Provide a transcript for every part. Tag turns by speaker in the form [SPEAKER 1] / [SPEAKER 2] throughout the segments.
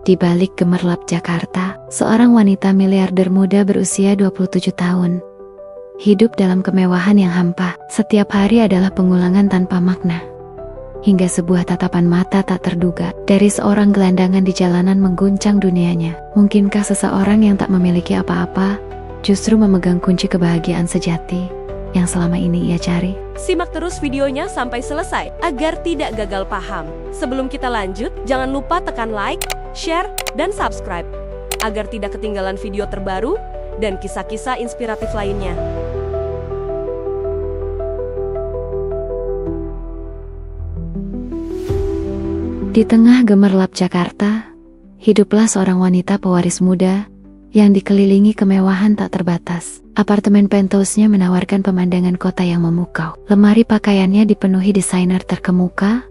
[SPEAKER 1] Di balik gemerlap Jakarta, seorang wanita miliarder muda berusia 27 tahun. Hidup dalam kemewahan yang hampa, setiap hari adalah pengulangan tanpa makna. Hingga sebuah tatapan mata tak terduga dari seorang gelandangan di jalanan mengguncang dunianya. Mungkinkah seseorang yang tak memiliki apa-apa justru memegang kunci kebahagiaan sejati yang selama ini ia cari?
[SPEAKER 2] Simak terus videonya sampai selesai agar tidak gagal paham. Sebelum kita lanjut, jangan lupa tekan like, share, dan subscribe agar tidak ketinggalan video terbaru dan kisah-kisah inspiratif lainnya.
[SPEAKER 1] Di tengah gemerlap Jakarta, hiduplah seorang wanita pewaris muda yang dikelilingi kemewahan tak terbatas. Apartemen penthouse-nya menawarkan pemandangan kota yang memukau. Lemari pakaiannya dipenuhi desainer terkemuka,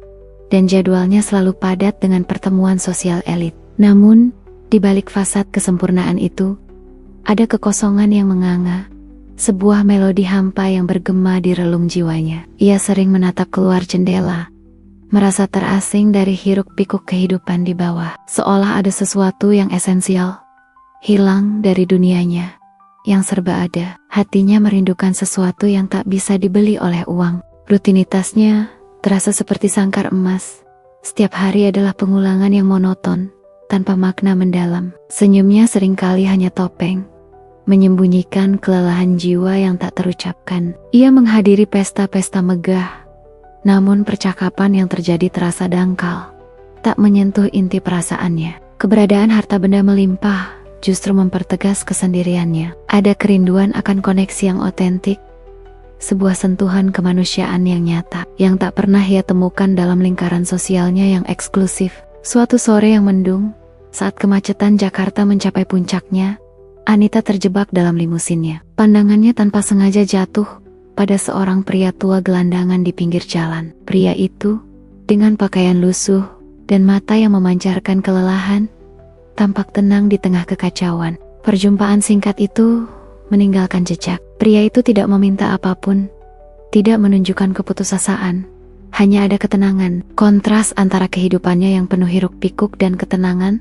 [SPEAKER 1] dan jadwalnya selalu padat dengan pertemuan sosial elit. Namun, di balik fasad kesempurnaan itu, ada kekosongan yang menganga, sebuah melodi hampa yang bergema di relung jiwanya. Ia sering menatap keluar jendela, merasa terasing dari hiruk-pikuk kehidupan di bawah, seolah ada sesuatu yang esensial hilang dari dunianya yang serba ada. Hatinya merindukan sesuatu yang tak bisa dibeli oleh uang. Rutinitasnya terasa seperti sangkar emas. Setiap hari adalah pengulangan yang monoton, tanpa makna mendalam. Senyumnya seringkali hanya topeng, menyembunyikan kelelahan jiwa yang tak terucapkan. Ia menghadiri pesta-pesta megah, namun percakapan yang terjadi terasa dangkal, tak menyentuh inti perasaannya. Keberadaan harta benda melimpah justru mempertegas kesendiriannya. Ada kerinduan akan koneksi yang otentik, sebuah sentuhan kemanusiaan yang nyata, yang tak pernah ia temukan dalam lingkaran sosialnya yang eksklusif. Suatu sore yang mendung, saat kemacetan Jakarta mencapai puncaknya, Anita terjebak dalam limusinnya. Pandangannya tanpa sengaja jatuh pada seorang pria tua gelandangan di pinggir jalan. Pria itu, dengan pakaian lusuh dan mata yang memancarkan kelelahan, tampak tenang di tengah kekacauan. Perjumpaan singkat itu meninggalkan jejak. Pria itu tidak meminta apapun, tidak menunjukkan keputusasaan, hanya ada ketenangan. Kontras antara kehidupannya yang penuh hiruk-pikuk dan ketenangan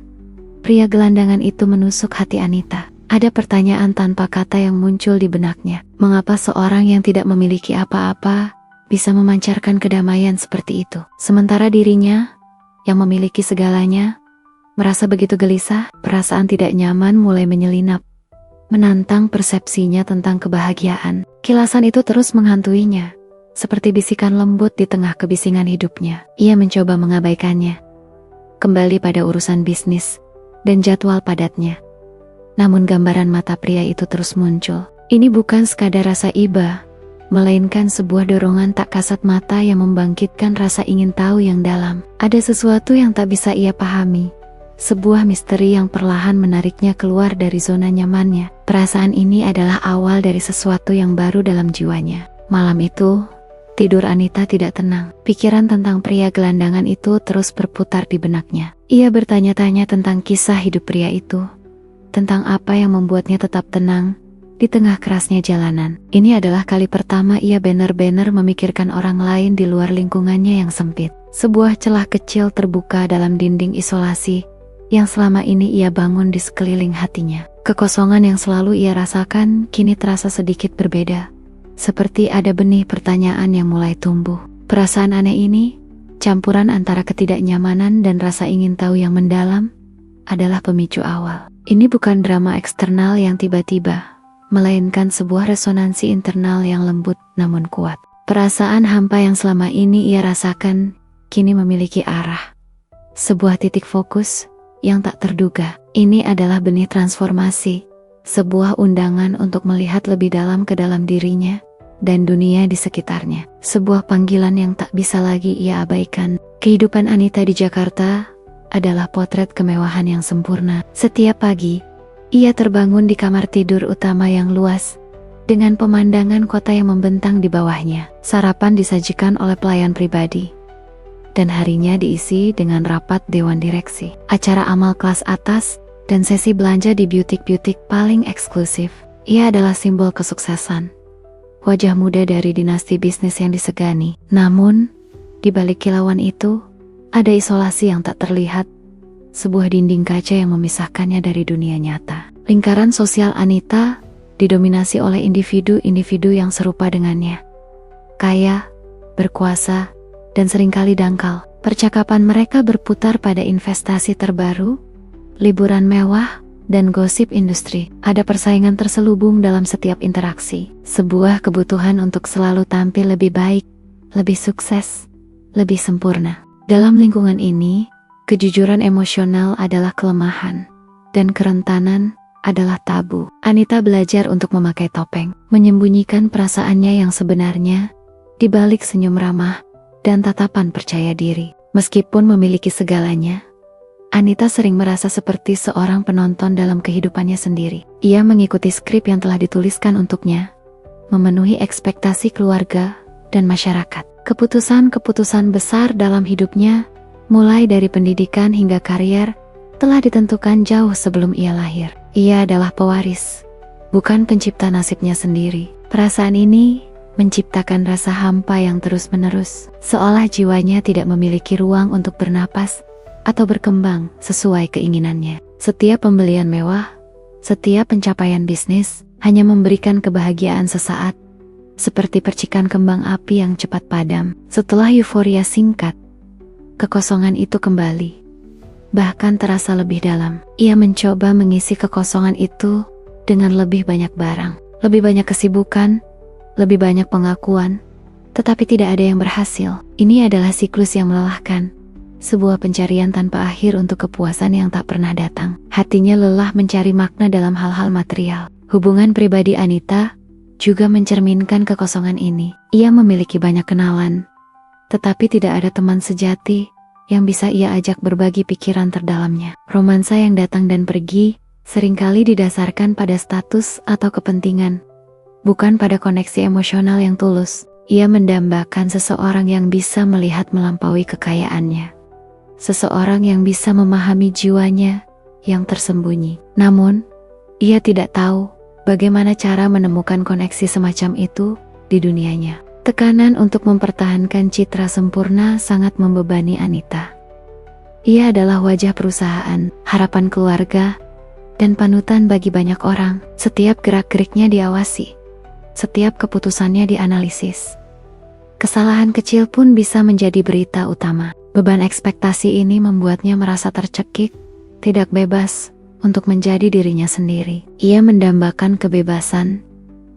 [SPEAKER 1] pria gelandangan itu menusuk hati Anita. Ada pertanyaan tanpa kata yang muncul di benaknya. Mengapa seorang yang tidak memiliki apa-apa bisa memancarkan kedamaian seperti itu, sementara dirinya yang memiliki segalanya merasa begitu gelisah? Perasaan tidak nyaman mulai menyelinap, menantang persepsinya tentang kebahagiaan. Kilasan itu terus menghantuinya, seperti bisikan lembut di tengah kebisingan hidupnya. Ia mencoba mengabaikannya, kembali pada urusan bisnis dan jadwal padatnya. Namun gambaran mata pria itu terus muncul. Ini bukan sekadar rasa iba, melainkan sebuah dorongan tak kasat mata yang membangkitkan rasa ingin tahu yang dalam. Ada sesuatu yang tak bisa ia pahami, sebuah misteri yang perlahan menariknya keluar dari zona nyamannya. Perasaan ini adalah awal dari sesuatu yang baru dalam jiwanya. Malam itu, tidur Anita tidak tenang. Pikiran tentang pria gelandangan itu terus berputar di benaknya. Ia bertanya-tanya tentang kisah hidup pria itu, tentang apa yang membuatnya tetap tenang di tengah kerasnya jalanan. Ini adalah kali pertama ia benar-benar memikirkan orang lain di luar lingkungannya yang sempit. Sebuah celah kecil terbuka dalam dinding isolasi yang selama ini ia bangun di sekeliling hatinya. Kekosongan yang selalu ia rasakan kini terasa sedikit berbeda, seperti ada benih pertanyaan yang mulai tumbuh. Perasaan aneh ini, campuran antara ketidaknyamanan dan rasa ingin tahu yang mendalam, adalah pemicu awal. Ini bukan drama eksternal yang tiba-tiba, melainkan sebuah resonansi internal yang lembut namun kuat. Perasaan hampa yang selama ini ia rasakan kini memiliki arah, sebuah titik fokus yang tak terduga. Ini adalah benih transformasi, sebuah undangan untuk melihat lebih dalam ke dalam dirinya dan dunia di sekitarnya. Sebuah panggilan yang tak bisa lagi ia abaikan. Kehidupan Anita di Jakarta adalah potret kemewahan yang sempurna. Setiap pagi, ia terbangun di kamar tidur utama yang luas, dengan pemandangan kota yang membentang di bawahnya. Sarapan disajikan oleh pelayan pribadi, dan harinya diisi dengan rapat dewan direksi, acara amal kelas atas, dan sesi belanja di butik-butik paling eksklusif. Ia adalah simbol kesuksesan, wajah muda dari dinasti bisnis yang disegani. Namun, di balik kilauan itu, ada isolasi yang tak terlihat, sebuah dinding kaca yang memisahkannya dari dunia nyata. Lingkaran sosial Anita didominasi oleh individu-individu yang serupa dengannya. Kaya, berkuasa, dan seringkali dangkal. Percakapan mereka berputar pada investasi terbaru, liburan mewah, dan gosip industri. Ada persaingan terselubung dalam setiap interaksi. Sebuah kebutuhan untuk selalu tampil lebih baik, lebih sukses, lebih sempurna. Dalam lingkungan ini, kejujuran emosional adalah kelemahan, dan kerentanan adalah tabu. Anita belajar untuk memakai topeng, menyembunyikan perasaannya yang sebenarnya, di balik senyum ramah, dan tatapan percaya diri. Meskipun memiliki segalanya, Anita sering merasa seperti seorang penonton dalam kehidupannya sendiri. Ia mengikuti skrip yang telah dituliskan untuknya, memenuhi ekspektasi keluarga dan masyarakat. Keputusan-keputusan besar dalam hidupnya, mulai dari pendidikan hingga karier, telah ditentukan jauh sebelum ia lahir. Ia adalah pewaris, bukan pencipta nasibnya sendiri. Perasaan ini menciptakan rasa hampa yang terus-menerus, seolah jiwanya tidak memiliki ruang untuk bernapas atau berkembang sesuai keinginannya. Setiap pembelian mewah, setiap pencapaian bisnis hanya memberikan kebahagiaan sesaat, seperti percikan kembang api yang cepat padam. Setelah euforia singkat, kekosongan itu kembali, bahkan terasa lebih dalam. Ia mencoba mengisi kekosongan itu dengan lebih banyak barang, lebih banyak kesibukan, lebih banyak pengakuan, tetapi tidak ada yang berhasil. Ini adalah siklus yang melelahkan, sebuah pencarian tanpa akhir untuk kepuasan yang tak pernah datang. Hatinya lelah mencari makna dalam hal-hal material. Hubungan pribadi Anita juga mencerminkan kekosongan ini. Ia memiliki banyak kenalan, tetapi tidak ada teman sejati yang bisa ia ajak berbagi pikiran terdalamnya. Romansa yang datang dan pergi seringkali didasarkan pada status atau kepentingan, bukan pada koneksi emosional yang tulus. Ia mendambakan seseorang yang bisa melihat melampaui kekayaannya, seseorang yang bisa memahami jiwanya yang tersembunyi. Namun, ia tidak tahu bagaimana cara menemukan koneksi semacam itu di dunianya. Tekanan untuk mempertahankan citra sempurna sangat membebani Anita. Ia adalah wajah perusahaan, harapan keluarga, dan panutan bagi banyak orang. Setiap gerak-geriknya diawasi, setiap keputusannya dianalisis. Kesalahan kecil pun bisa menjadi berita utama. Beban ekspektasi ini membuatnya merasa tercekik, tidak bebas untuk menjadi dirinya sendiri. Ia mendambakan kebebasan,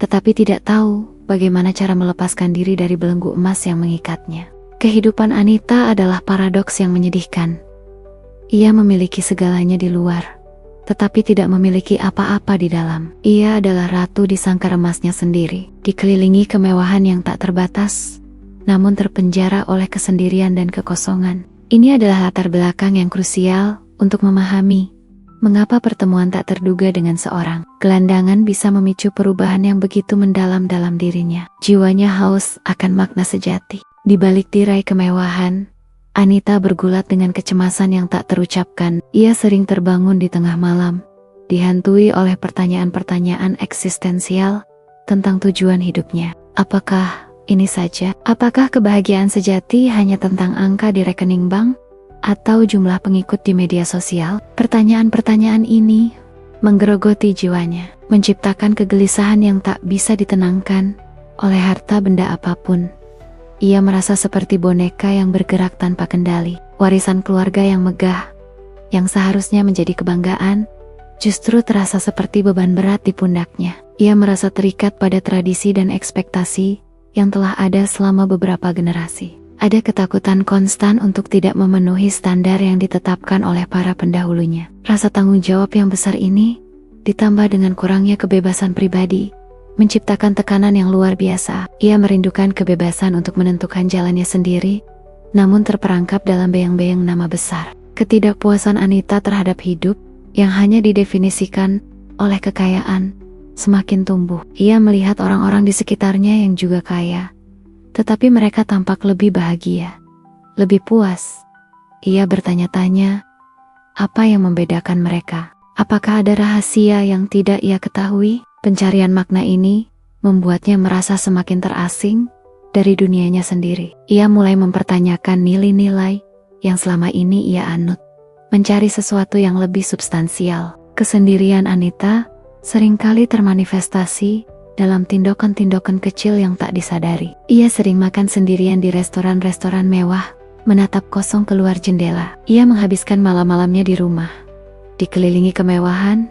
[SPEAKER 1] tetapi tidak tahu bagaimana cara melepaskan diri dari belenggu emas yang mengikatnya. Kehidupan Anita adalah paradoks yang menyedihkan. Ia memiliki segalanya di luar, tetapi tidak memiliki apa-apa di dalam. Ia adalah ratu di sangkar emasnya sendiri, dikelilingi kemewahan yang tak terbatas, namun terpenjara oleh kesendirian dan kekosongan. Ini adalah latar belakang yang krusial untuk memahami mengapa pertemuan tak terduga dengan seorang gelandangan bisa memicu perubahan yang begitu mendalam dalam dirinya. Jiwanya haus akan makna sejati. Di balik tirai kemewahan, Anita bergulat dengan kecemasan yang tak terucapkan. Ia sering terbangun di tengah malam, dihantui oleh pertanyaan-pertanyaan eksistensial tentang tujuan hidupnya. Apakah ini saja? Apakah kebahagiaan sejati hanya tentang angka di rekening bank atau jumlah pengikut di media sosial? Pertanyaan-pertanyaan ini menggerogoti jiwanya, menciptakan kegelisahan yang tak bisa ditenangkan oleh harta benda apapun. Ia merasa seperti boneka yang bergerak tanpa kendali. Warisan keluarga yang megah, yang seharusnya menjadi kebanggaan, justru terasa seperti beban berat di pundaknya. Ia merasa terikat pada tradisi dan ekspektasi yang telah ada selama beberapa generasi. Ada ketakutan konstan untuk tidak memenuhi standar yang ditetapkan oleh para pendahulunya. Rasa tanggung jawab yang besar ini, ditambah dengan kurangnya kebebasan pribadi, menciptakan tekanan yang luar biasa. Ia merindukan kebebasan untuk menentukan jalannya sendiri, namun terperangkap dalam bayang-bayang nama besar. Ketidakpuasan Anita terhadap hidup, yang hanya didefinisikan oleh kekayaan, semakin tumbuh. Ia melihat orang-orang di sekitarnya yang juga kaya, tetapi mereka tampak lebih bahagia, lebih puas. Ia bertanya-tanya, apa yang membedakan mereka? Apakah ada rahasia yang tidak ia ketahui? Pencarian makna ini membuatnya merasa semakin terasing dari dunianya sendiri. Ia mulai mempertanyakan nilai-nilai yang selama ini ia anut, mencari sesuatu yang lebih substansial. Kesendirian Anita seringkali termanifestasi dalam tindakan-tindakan kecil yang tak disadari. Ia sering makan sendirian di restoran-restoran mewah, menatap kosong keluar jendela. Ia menghabiskan malam-malamnya di rumah, dikelilingi kemewahan,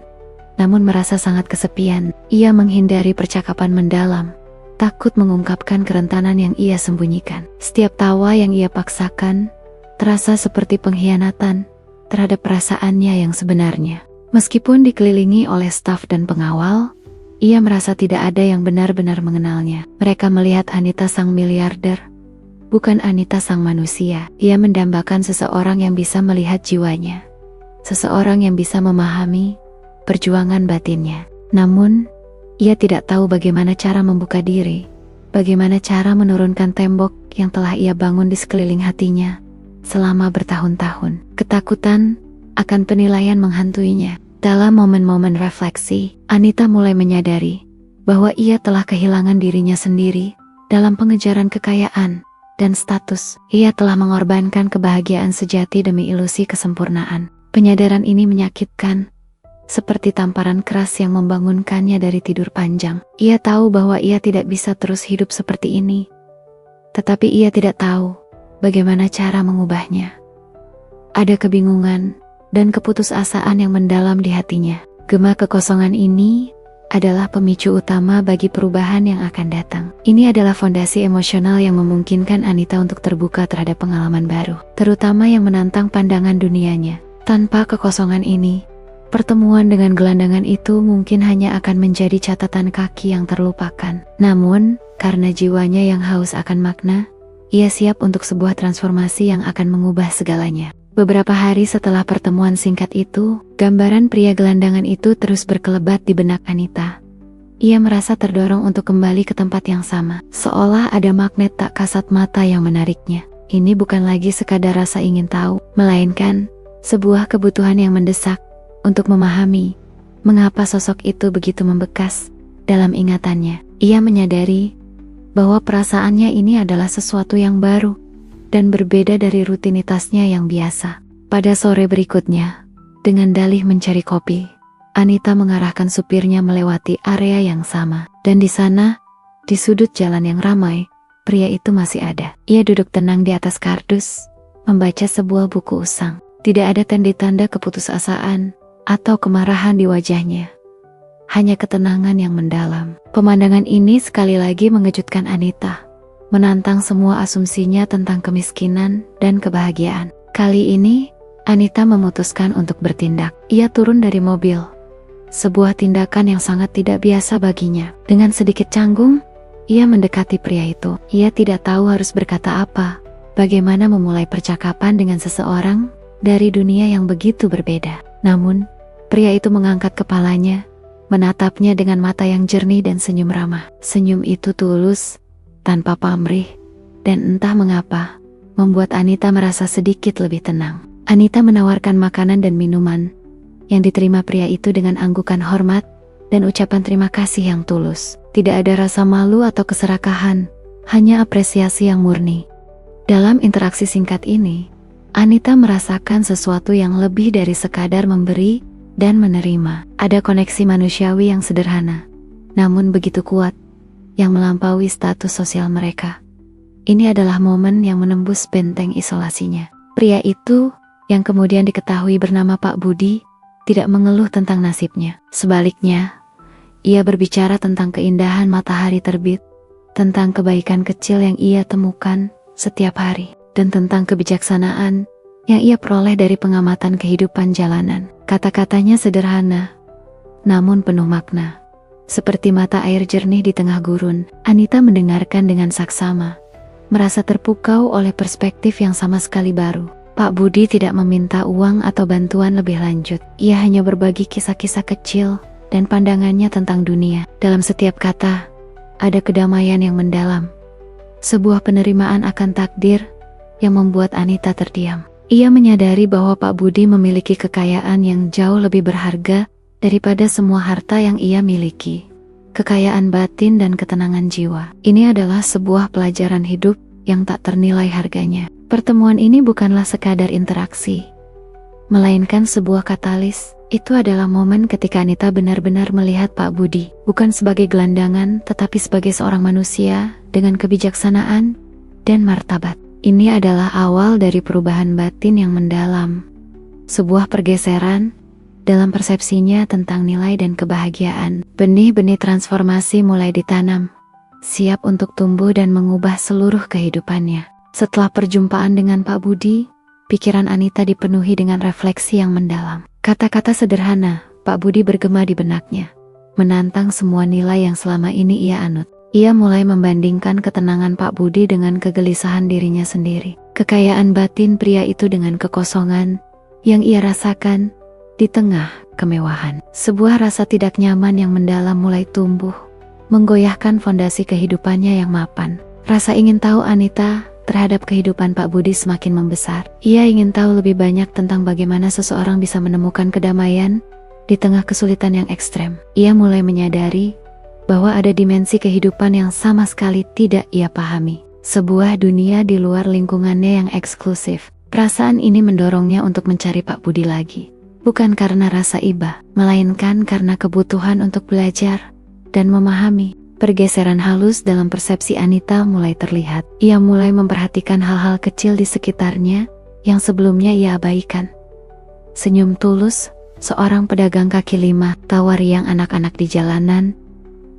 [SPEAKER 1] namun merasa sangat kesepian. Ia menghindari percakapan mendalam, takut mengungkapkan kerentanan yang ia sembunyikan. Setiap tawa yang ia paksakan terasa seperti pengkhianatan terhadap perasaannya yang sebenarnya. Meskipun dikelilingi oleh staf dan pengawal, ia merasa tidak ada yang benar-benar mengenalnya. Mereka melihat Anita sang miliarder, bukan Anita sang manusia. Ia mendambakan seseorang yang bisa melihat jiwanya, seseorang yang bisa memahami perjuangan batinnya. Namun, ia tidak tahu bagaimana cara membuka diri, bagaimana cara menurunkan tembok yang telah ia bangun di sekeliling hatinya selama bertahun-tahun. Ketakutan akan penilaian menghantuinya. Dalam momen-momen refleksi, Anita mulai menyadari bahwa ia telah kehilangan dirinya sendiri dalam pengejaran kekayaan dan status. Ia telah mengorbankan kebahagiaan sejati demi ilusi kesempurnaan. Penyadaran ini menyakitkan, seperti tamparan keras yang membangunkannya dari tidur panjang. Ia tahu bahwa ia tidak bisa terus hidup seperti ini, tetapi ia tidak tahu bagaimana cara mengubahnya. Ada kebingungan dan keputusasaan yang mendalam di hatinya. Gema kekosongan ini adalah pemicu utama bagi perubahan yang akan datang. Ini adalah fondasi emosional yang memungkinkan Anita untuk terbuka terhadap pengalaman baru, terutama yang menantang pandangan dunianya. Tanpa kekosongan ini, pertemuan dengan gelandangan itu mungkin hanya akan menjadi catatan kaki yang terlupakan. Namun, karena jiwanya yang haus akan makna, ia siap untuk sebuah transformasi yang akan mengubah segalanya. Beberapa hari setelah pertemuan singkat itu, gambaran pria gelandangan itu terus berkelebat di benak Anita. Ia merasa terdorong untuk kembali ke tempat yang sama, seolah ada magnet tak kasat mata yang menariknya. Ini bukan lagi sekadar rasa ingin tahu, melainkan sebuah kebutuhan yang mendesak untuk memahami mengapa sosok itu begitu membekas dalam ingatannya. Ia menyadari bahwa perasaannya ini adalah sesuatu yang baru dan berbeda dari rutinitasnya yang biasa. Pada sore berikutnya, dengan dalih mencari kopi, Anita mengarahkan supirnya melewati area yang sama. Dan di sana, di sudut jalan yang ramai, pria itu masih ada. Ia duduk tenang di atas kardus, membaca sebuah buku usang. Tidak ada tanda-tanda keputusasaan atau kemarahan di wajahnya, hanya ketenangan yang mendalam. Pemandangan ini sekali lagi mengejutkan Anita, menantang semua asumsinya tentang kemiskinan dan kebahagiaan. Kali ini, Anita memutuskan untuk bertindak. Ia turun dari mobil, sebuah tindakan yang sangat tidak biasa baginya. Dengan sedikit canggung, ia mendekati pria itu. Ia tidak tahu harus berkata apa, bagaimana memulai percakapan dengan seseorang dari dunia yang begitu berbeda. Namun, pria itu mengangkat kepalanya, menatapnya dengan mata yang jernih dan senyum ramah. Senyum itu tulus, tanpa pamrih, dan entah mengapa, membuat Anita merasa sedikit lebih tenang. Anita menawarkan makanan dan minuman, yang diterima pria itu dengan anggukan hormat, dan ucapan terima kasih yang tulus. Tidak ada rasa malu atau keserakahan, hanya apresiasi yang murni. Dalam interaksi singkat ini, Anita merasakan sesuatu yang lebih dari sekadar memberi dan menerima. Ada koneksi manusiawi yang sederhana, namun begitu kuat, yang melampaui status sosial mereka. Ini adalah momen yang menembus benteng isolasinya. Pria itu, yang kemudian diketahui bernama Pak Budi, tidak mengeluh tentang nasibnya. Sebaliknya, ia berbicara tentang keindahan matahari terbit, tentang kebaikan kecil yang ia temukan setiap hari, dan tentang kebijaksanaan yang ia peroleh dari pengamatan kehidupan jalanan. Kata-katanya sederhana, namun penuh makna. Seperti mata air jernih di tengah gurun, Anita mendengarkan dengan saksama, merasa terpukau oleh perspektif yang sama sekali baru. Pak Budi tidak meminta uang atau bantuan lebih lanjut. Ia hanya berbagi kisah-kisah kecil dan pandangannya tentang dunia. Dalam setiap kata, ada kedamaian yang mendalam. Sebuah penerimaan akan takdir yang membuat Anita terdiam. Ia menyadari bahwa Pak Budi memiliki kekayaan yang jauh lebih berharga daripada semua harta yang ia miliki. Kekayaan batin dan ketenangan jiwa. Ini adalah sebuah pelajaran hidup yang tak ternilai harganya. Pertemuan ini bukanlah sekadar interaksi. melainkan sebuah katalis. Itu adalah momen ketika Anita benar-benar melihat Pak Budi, bukan sebagai gelandangan, tetapi sebagai seorang manusia dengan kebijaksanaan dan martabat. Ini adalah awal dari perubahan batin yang mendalam. Sebuah pergeseran dalam persepsinya tentang nilai dan kebahagiaan. Benih-benih transformasi mulai ditanam, siap untuk tumbuh dan mengubah seluruh kehidupannya. Setelah perjumpaan dengan Pak Budi, pikiran Anita dipenuhi dengan refleksi yang mendalam. Kata-kata sederhana Pak Budi bergema di benaknya, menantang semua nilai yang selama ini ia anut. Ia mulai membandingkan ketenangan Pak Budi dengan kegelisahan dirinya sendiri. Kekayaan batin pria itu dengan kekosongan yang ia rasakan di tengah kemewahan. Sebuah rasa tidak nyaman yang mendalam mulai tumbuh, menggoyahkan fondasi kehidupannya yang mapan. Rasa ingin tahu Anita terhadap kehidupan Pak Budi semakin membesar. Ia ingin tahu lebih banyak tentang bagaimana seseorang bisa menemukan kedamaian di tengah kesulitan yang ekstrem. Ia mulai menyadari bahwa ada dimensi kehidupan yang sama sekali tidak ia pahami. Sebuah dunia di luar lingkungannya yang eksklusif. Perasaan ini mendorongnya untuk mencari Pak Budi lagi. Bukan karena rasa iba, melainkan karena kebutuhan untuk belajar dan memahami. Pergeseran halus dalam persepsi Anita mulai terlihat. Ia mulai memperhatikan hal-hal kecil di sekitarnya yang sebelumnya ia abaikan. Senyum tulus seorang pedagang kaki lima, tawa riang anak-anak di jalanan,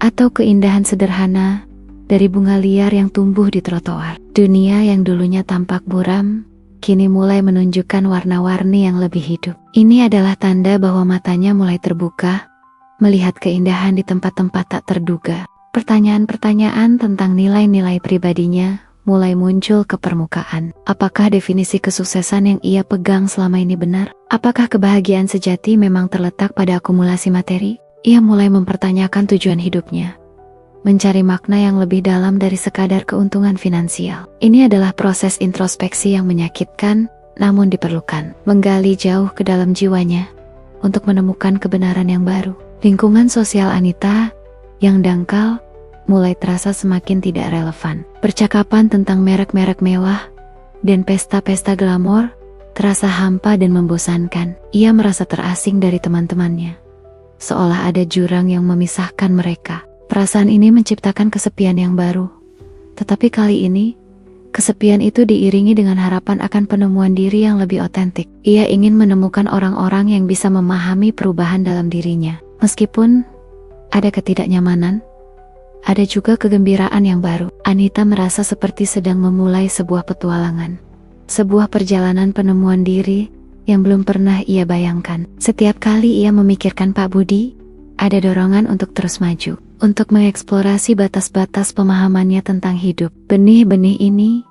[SPEAKER 1] atau keindahan sederhana dari bunga liar yang tumbuh di trotoar. Dunia yang dulunya tampak buram, kini mulai menunjukkan warna-warni yang lebih hidup. Ini adalah tanda bahwa matanya mulai terbuka, melihat keindahan di tempat-tempat tak terduga. Pertanyaan-pertanyaan tentang nilai-nilai pribadinya mulai muncul ke permukaan. Apakah definisi kesuksesan yang ia pegang selama ini benar? Apakah kebahagiaan sejati memang terletak pada akumulasi materi? Ia mulai mempertanyakan tujuan hidupnya, mencari makna yang lebih dalam dari sekadar keuntungan finansial. Ini adalah proses introspeksi yang menyakitkan, namun diperlukan. Menggali jauh ke dalam jiwanya untuk menemukan kebenaran yang baru. Lingkungan sosial Anita yang dangkal mulai terasa semakin tidak relevan. Percakapan tentang merek-merek mewah dan pesta-pesta glamor terasa hampa dan membosankan. Ia merasa terasing dari teman-temannya, seolah ada jurang yang memisahkan mereka. Perasaan ini menciptakan kesepian yang baru. Tetapi kali ini, kesepian itu diiringi dengan harapan akan penemuan diri yang lebih otentik. Ia ingin menemukan orang-orang yang bisa memahami perubahan dalam dirinya. Meskipun ada ketidaknyamanan, ada juga kegembiraan yang baru. Anita merasa seperti sedang memulai sebuah petualangan. Sebuah perjalanan penemuan diri yang belum pernah ia bayangkan. Setiap kali ia memikirkan Pak Budi, ada dorongan untuk terus maju, untuk mengeksplorasi batas-batas pemahamannya tentang hidup. Benih-benih ini,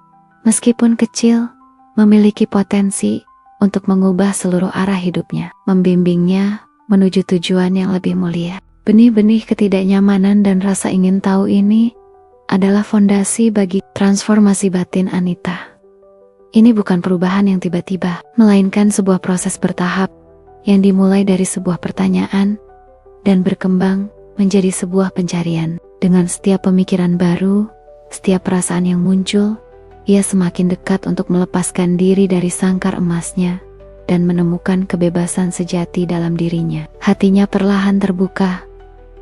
[SPEAKER 1] meskipun kecil, memiliki potensi untuk mengubah seluruh arah hidupnya, membimbingnya menuju tujuan yang lebih mulia. Benih-benih ketidaknyamanan dan rasa ingin tahu ini adalah fondasi bagi transformasi batin Anita. Ini bukan perubahan yang tiba-tiba, melainkan sebuah proses bertahap yang dimulai dari sebuah pertanyaan dan berkembang menjadi sebuah pencarian. Dengan setiap pemikiran baru, setiap perasaan yang muncul, ia semakin dekat untuk melepaskan diri dari sangkar emasnya dan menemukan kebebasan sejati dalam dirinya. Hatinya perlahan terbuka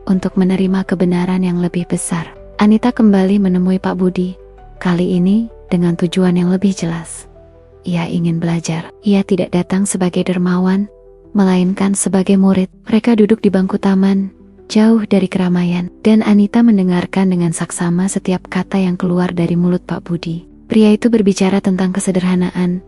[SPEAKER 1] untuk menerima kebenaran yang lebih besar. Anita kembali menemui Pak Budi, kali ini dengan tujuan yang lebih jelas. Ia ingin belajar. Ia tidak datang sebagai dermawan, melainkan sebagai murid. Mereka duduk di bangku taman, jauh dari keramaian, dan Anita mendengarkan dengan saksama setiap kata yang keluar dari mulut Pak Budi. Pria itu berbicara tentang kesederhanaan,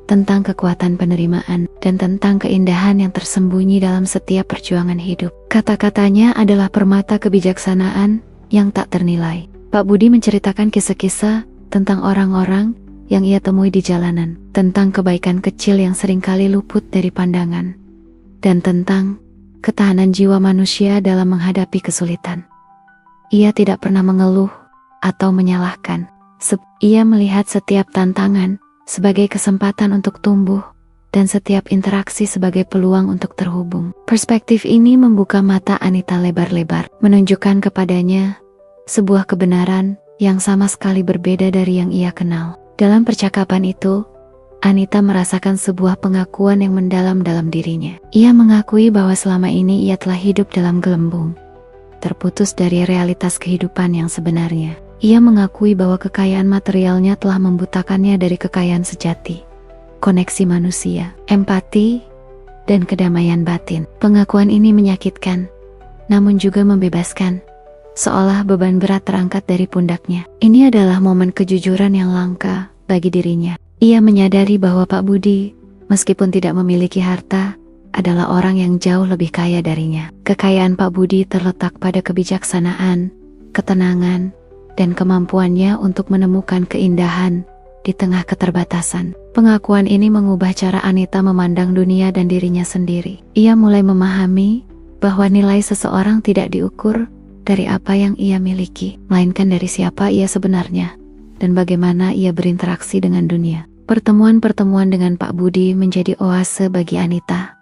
[SPEAKER 1] tentang kekuatan penerimaan, dan tentang keindahan yang tersembunyi dalam setiap perjuangan hidup. Kata-katanya adalah permata kebijaksanaan yang tak ternilai. Pak Budi menceritakan kisah-kisah tentang orang-orang yang ia temui di jalanan, tentang kebaikan kecil yang seringkali luput dari pandangan, dan tentang ketahanan jiwa manusia dalam menghadapi kesulitan. Ia tidak pernah mengeluh atau menyalahkan. Ia melihat setiap tantangan sebagai kesempatan untuk tumbuh, dan setiap interaksi sebagai peluang untuk terhubung. Perspektif ini membuka mata Anita lebar-lebar, menunjukkan kepadanya sebuah kebenaran yang sama sekali berbeda dari yang ia kenal. Dalam percakapan itu, Anita merasakan sebuah pengakuan yang mendalam dalam dirinya. Ia mengakui bahwa selama ini ia telah hidup dalam gelembung, terputus dari realitas kehidupan yang sebenarnya. Ia mengakui bahwa kekayaan materialnya telah membutakannya dari kekayaan sejati, koneksi manusia, empati, dan kedamaian batin. Pengakuan ini menyakitkan, namun juga membebaskan, seolah beban berat terangkat dari pundaknya. Ini adalah momen kejujuran yang langka bagi dirinya. Ia menyadari bahwa Pak Budi, meskipun tidak memiliki harta, adalah orang yang jauh lebih kaya darinya. Kekayaan Pak Budi terletak pada kebijaksanaan, ketenangan, dan kemampuannya untuk menemukan keindahan di tengah keterbatasan. Pengakuan ini mengubah cara Anita memandang dunia dan dirinya sendiri. Ia mulai memahami bahwa nilai seseorang tidak diukur dari apa yang ia miliki, melainkan dari siapa ia sebenarnya dan bagaimana ia berinteraksi dengan dunia. Pertemuan-pertemuan dengan Pak Budi menjadi oase bagi Anita.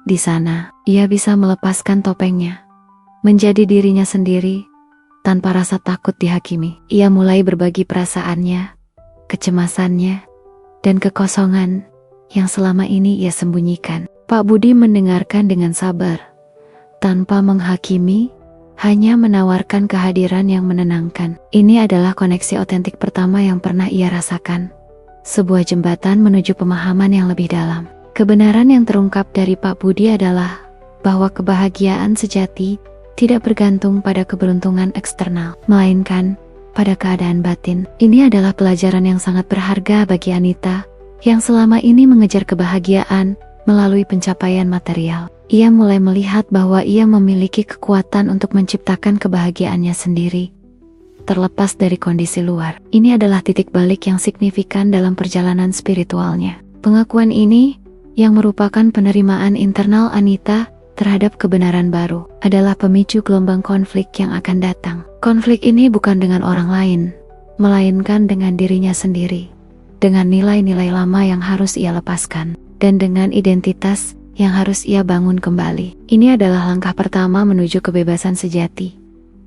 [SPEAKER 1] Di sana, ia bisa melepaskan topengnya, menjadi dirinya sendiri, tanpa rasa takut dihakimi. Ia mulai berbagi perasaannya, kecemasannya, dan kekosongan yang selama ini ia sembunyikan. Pak Budi mendengarkan dengan sabar, tanpa menghakimi, hanya menawarkan kehadiran yang menenangkan. Ini adalah koneksi otentik pertama yang pernah ia rasakan. Sebuah jembatan menuju pemahaman yang lebih dalam. Kebenaran yang terungkap dari Pak Budi adalah bahwa kebahagiaan sejati tidak bergantung pada keberuntungan eksternal, melainkan pada keadaan batin. Ini adalah pelajaran yang sangat berharga bagi Anita, yang selama ini mengejar kebahagiaan melalui pencapaian material. Ia mulai melihat bahwa ia memiliki kekuatan untuk menciptakan kebahagiaannya sendiri, terlepas dari kondisi luar. Ini adalah titik balik yang signifikan dalam perjalanan spiritualnya. Pengakuan ini, yang merupakan penerimaan internal Anita terhadap kebenaran baru, adalah pemicu gelombang konflik yang akan datang. Konflik ini bukan dengan orang lain, melainkan dengan dirinya sendiri, dengan nilai-nilai lama yang harus ia lepaskan, dan dengan identitas yang harus ia bangun kembali. Ini adalah langkah pertama menuju kebebasan sejati.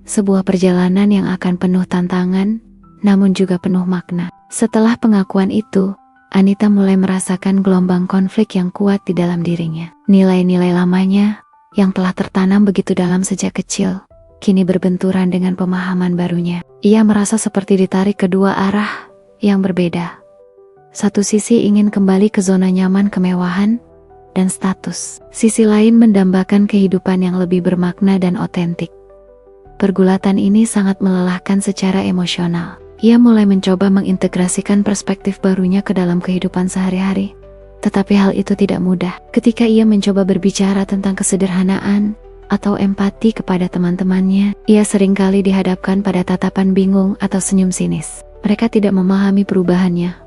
[SPEAKER 1] Sebuah perjalanan yang akan penuh tantangan, namun juga penuh makna. Setelah pengakuan itu, Anita mulai merasakan gelombang konflik yang kuat di dalam dirinya. Nilai-nilai lamanya, yang telah tertanam begitu dalam sejak kecil, kini berbenturan dengan pemahaman barunya. Ia merasa seperti ditarik ke dua arah yang berbeda. Satu sisi ingin kembali ke zona nyaman kemewahan dan status. Sisi lain mendambakan kehidupan yang lebih bermakna dan otentik. Pergulatan ini sangat melelahkan secara emosional. Ia mulai mencoba mengintegrasikan perspektif barunya ke dalam kehidupan sehari-hari. Tetapi hal itu tidak mudah. Ketika ia mencoba berbicara tentang kesederhanaan atau empati kepada teman-temannya, ia seringkali dihadapkan pada tatapan bingung atau senyum sinis. Mereka tidak memahami perubahannya,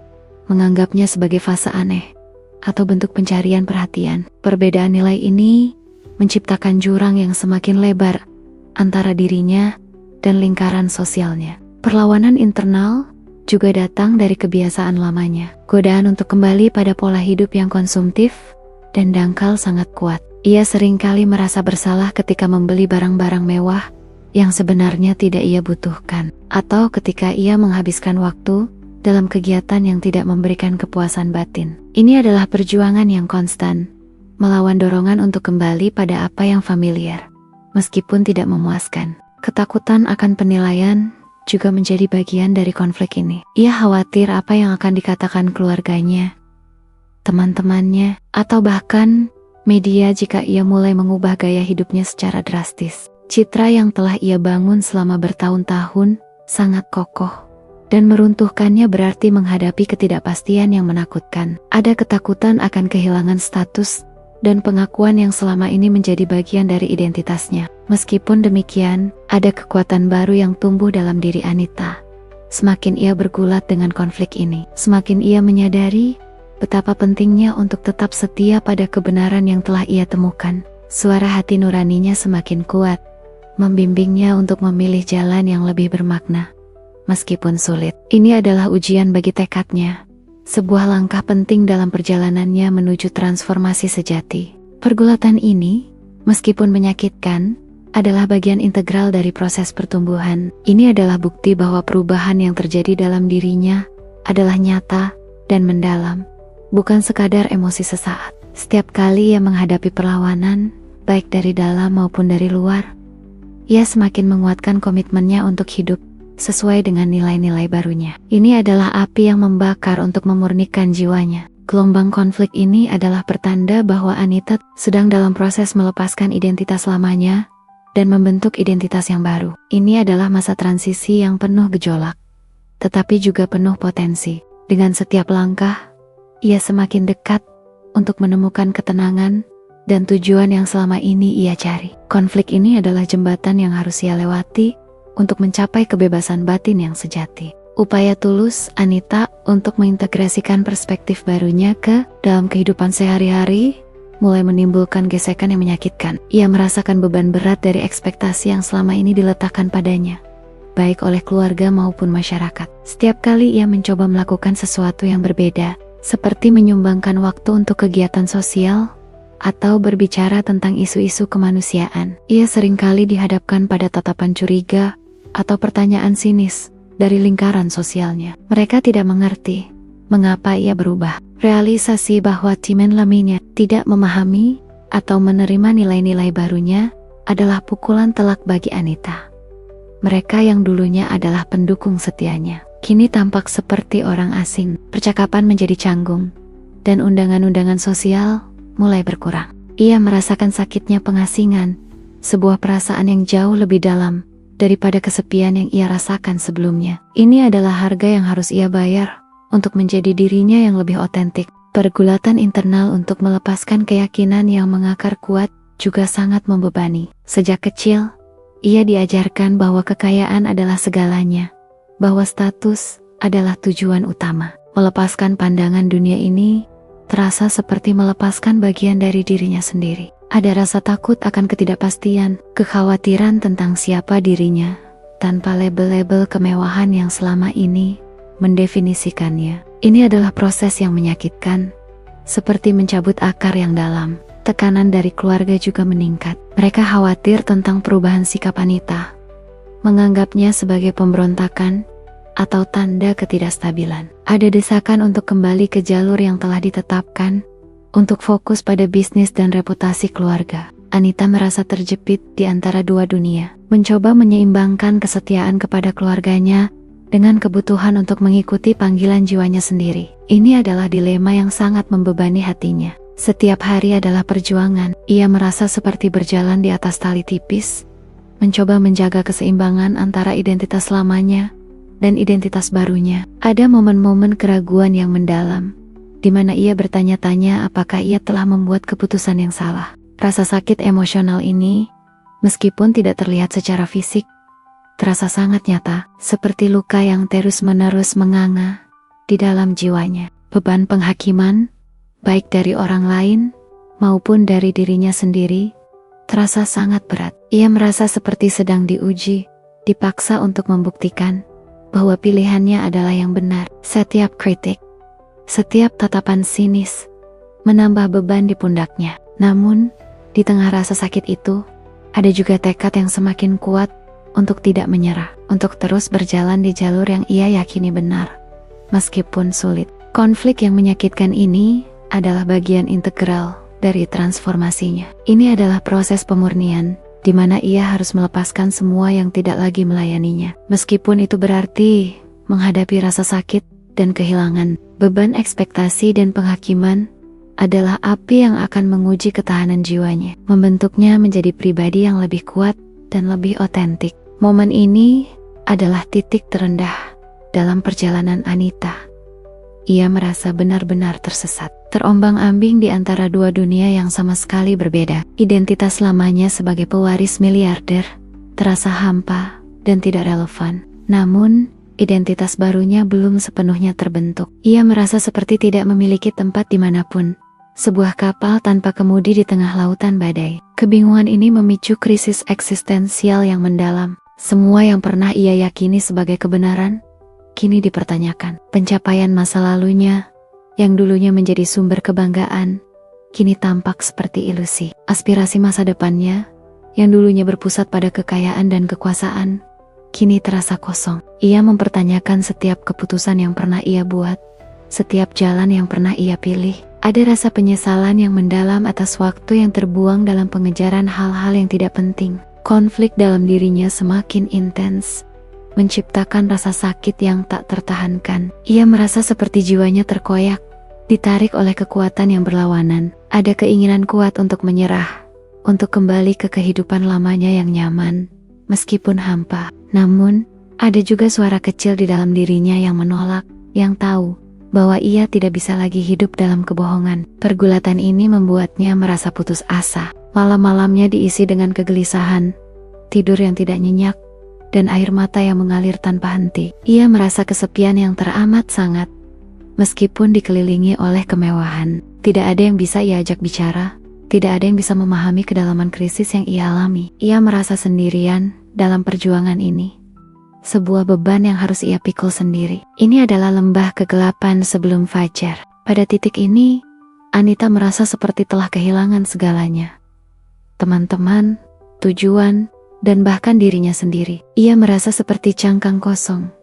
[SPEAKER 1] menganggapnya sebagai fase aneh atau bentuk pencarian perhatian. Perbedaan nilai ini menciptakan jurang yang semakin lebar antara dirinya dan lingkaran sosialnya. Perlawanan internal juga datang dari kebiasaan lamanya. Godaan untuk kembali pada pola hidup yang konsumtif dan dangkal sangat kuat. Ia seringkali merasa bersalah ketika membeli barang-barang mewah yang sebenarnya tidak ia butuhkan, atau ketika ia menghabiskan waktu dalam kegiatan yang tidak memberikan kepuasan batin. Ini adalah perjuangan yang konstan, melawan dorongan untuk kembali pada apa yang familiar, meskipun tidak memuaskan. Ketakutan akan penilaian juga menjadi bagian dari konflik ini. Ia khawatir apa yang akan dikatakan keluarganya, teman-temannya, atau bahkan media jika ia mulai mengubah gaya hidupnya secara drastis. Citra yang telah ia bangun selama bertahun-tahun sangat kokoh, dan meruntuhkannya berarti menghadapi ketidakpastian yang menakutkan. Ada ketakutan akan kehilangan status dan pengakuan yang selama ini menjadi bagian dari identitasnya. Meskipun demikian, ada kekuatan baru yang tumbuh dalam diri Anita. Semakin ia bergulat dengan konflik ini, semakin ia menyadari betapa pentingnya untuk tetap setia pada kebenaran yang telah ia temukan. Suara hati nuraninya semakin kuat, membimbingnya untuk memilih jalan yang lebih bermakna. Meskipun sulit, ini adalah ujian bagi tekadnya, sebuah langkah penting dalam perjalanannya menuju transformasi sejati. Pergulatan ini, meskipun menyakitkan, adalah bagian integral dari proses pertumbuhan. Ini adalah bukti bahwa perubahan yang terjadi dalam dirinya adalah nyata dan mendalam, bukan sekadar emosi sesaat. Setiap kali ia menghadapi perlawanan, baik dari dalam maupun dari luar, ia semakin menguatkan komitmennya untuk hidup sesuai dengan nilai-nilai barunya. Ini adalah api yang membakar untuk memurnikan jiwanya. Gelombang konflik ini adalah pertanda bahwa Anita sedang dalam proses melepaskan identitas lamanya dan membentuk identitas yang baru. Ini adalah masa transisi yang penuh gejolak, tetapi juga penuh potensi. Dengan setiap langkah, ia semakin dekat untuk menemukan ketenangan dan tujuan yang selama ini ia cari. Konflik ini adalah jembatan yang harus ia lewati untuk mencapai kebebasan batin yang sejati. Upaya tulus Anita untuk mengintegrasikan perspektif barunya ke dalam kehidupan sehari-hari mulai menimbulkan gesekan yang menyakitkan. Ia merasakan beban berat dari ekspektasi yang selama ini diletakkan padanya, baik oleh keluarga maupun masyarakat. Setiap kali ia mencoba melakukan sesuatu yang berbeda, seperti menyumbangkan waktu untuk kegiatan sosial atau berbicara tentang isu-isu kemanusiaan, ia seringkali dihadapkan pada tatapan curiga atau pertanyaan sinis dari lingkaran sosialnya. Mereka tidak mengerti mengapa ia berubah. Realisasi bahwa teman lamanya tidak memahami atau menerima nilai-nilai barunya adalah pukulan telak bagi Anita. Mereka yang dulunya adalah pendukung setianya, kini tampak seperti orang asing. Percakapan menjadi canggung, dan undangan-undangan sosial mulai berkurang. Ia merasakan sakitnya pengasingan, sebuah perasaan yang jauh lebih dalam daripada kesepian yang ia rasakan sebelumnya. Ini adalah harga yang harus ia bayar untuk menjadi dirinya yang lebih otentik. Pergulatan internal untuk melepaskan keyakinan yang mengakar kuat juga sangat membebani. Sejak kecil, ia diajarkan bahwa kekayaan adalah segalanya, bahwa status adalah tujuan utama. Melepaskan pandangan dunia ini terasa seperti melepaskan bagian dari dirinya sendiri. Ada rasa takut akan ketidakpastian, kekhawatiran tentang siapa dirinya, tanpa label-label kemewahan yang selama ini mendefinisikannya. Ini adalah proses yang menyakitkan, seperti mencabut akar yang dalam. Tekanan dari keluarga juga meningkat. Mereka khawatir tentang perubahan sikap Anita, menganggapnya sebagai pemberontakan atau tanda ketidakstabilan. Ada desakan untuk kembali ke jalur yang telah ditetapkan, untuk fokus pada bisnis dan reputasi keluarga. Anita merasa terjepit di antara dua dunia, mencoba menyeimbangkan kesetiaan kepada keluarganya dengan kebutuhan untuk mengikuti panggilan jiwanya sendiri. Ini adalah dilema yang sangat membebani hatinya. Setiap hari adalah perjuangan. Ia merasa seperti berjalan di atas tali tipis, mencoba menjaga keseimbangan antara identitas lamanya dan identitas barunya. Ada momen-momen keraguan yang mendalam, di mana ia bertanya-tanya apakah ia telah membuat keputusan yang salah. Rasa sakit emosional ini, meskipun tidak terlihat secara fisik, terasa sangat nyata, seperti luka yang terus-menerus menganga di dalam jiwanya. Beban penghakiman, baik dari orang lain maupun dari dirinya sendiri, terasa sangat berat. Ia merasa seperti sedang diuji, dipaksa untuk membuktikan bahwa pilihannya adalah yang benar. Setiap kritik, setiap tatapan sinis, menambah beban di pundaknya. Namun, di tengah rasa sakit itu, ada juga tekad yang semakin kuat untuk tidak menyerah, untuk terus berjalan di jalur yang ia yakini benar, meskipun sulit. Konflik yang menyakitkan ini adalah bagian integral dari transformasinya. Ini adalah proses pemurnian, di mana ia harus melepaskan semua yang tidak lagi melayaninya. Meskipun itu berarti menghadapi rasa sakit dan kehilangan, beban ekspektasi dan penghakiman adalah api yang akan menguji ketahanan jiwanya, membentuknya menjadi pribadi yang lebih kuat dan lebih otentik. Momen ini adalah titik terendah dalam perjalanan Anita. Ia merasa benar-benar tersesat, terombang-ambing di antara dua dunia yang sama sekali berbeda. Identitas lamanya sebagai pewaris miliarder terasa hampa dan tidak relevan. Namun, identitas barunya belum sepenuhnya terbentuk. Ia merasa seperti tidak memiliki tempat dimanapun, sebuah kapal tanpa kemudi di tengah lautan badai. Kebingungan ini memicu krisis eksistensial yang mendalam. Semua yang pernah ia yakini sebagai kebenaran, kini dipertanyakan. Pencapaian masa lalunya, yang dulunya menjadi sumber kebanggaan, kini tampak seperti ilusi. Aspirasi masa depannya, yang dulunya berpusat pada kekayaan dan kekuasaan, kini terasa kosong. Ia mempertanyakan setiap keputusan yang pernah ia buat, setiap jalan yang pernah ia pilih. Ada rasa penyesalan yang mendalam atas waktu yang terbuang dalam pengejaran hal-hal yang tidak penting. Konflik dalam dirinya semakin intens, menciptakan rasa sakit yang tak tertahankan. Ia merasa seperti jiwanya terkoyak, ditarik oleh kekuatan yang berlawanan. Ada keinginan kuat untuk menyerah, untuk kembali ke kehidupan lamanya yang nyaman, meskipun hampa. Namun, ada juga suara kecil di dalam dirinya yang menolak, yang tahu bahwa ia tidak bisa lagi hidup dalam kebohongan. Pergulatan ini membuatnya merasa putus asa. Malam-malamnya diisi dengan kegelisahan, tidur yang tidak nyenyak, dan air mata yang mengalir tanpa henti. Ia merasa kesepian yang teramat sangat. Meskipun dikelilingi oleh kemewahan, tidak ada yang bisa ia ajak bicara, tidak ada yang bisa memahami kedalaman krisis yang ia alami. Ia merasa sendirian dalam perjuangan ini. Sebuah beban yang harus ia pikul sendiri. Ini adalah lembah kegelapan sebelum fajar. Pada titik ini, Anita merasa seperti telah kehilangan segalanya. Teman-teman, tujuan, dan bahkan dirinya sendiri. Ia merasa seperti cangkang kosong,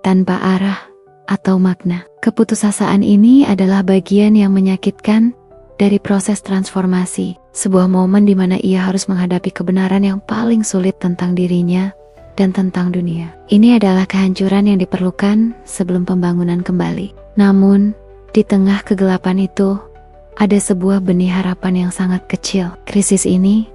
[SPEAKER 1] tanpa arah atau makna. Keputusasaan ini adalah bagian yang menyakitkan dari proses transformasi. Sebuah momen di mana ia harus menghadapi kebenaran yang paling sulit tentang dirinya dan tentang dunia. Ini adalah kehancuran yang diperlukan sebelum pembangunan kembali. Namun, di tengah kegelapan itu, ada sebuah benih harapan yang sangat kecil. Krisis ini,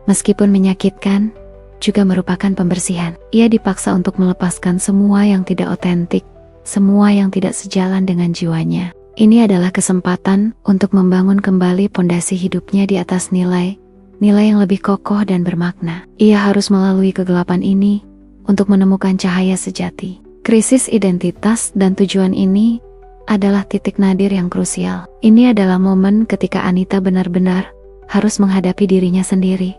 [SPEAKER 1] meskipun menyakitkan, juga merupakan pembersihan. Ia dipaksa untuk melepaskan semua yang tidak otentik, semua yang tidak sejalan dengan jiwanya. Ini adalah kesempatan untuk membangun kembali pondasi hidupnya di atas nilai yang lebih kokoh dan bermakna. Ia harus melalui kegelapan ini untuk menemukan cahaya sejati. Krisis identitas dan tujuan ini adalah titik nadir yang krusial. Ini adalah momen ketika Anita benar-benar harus menghadapi dirinya sendiri.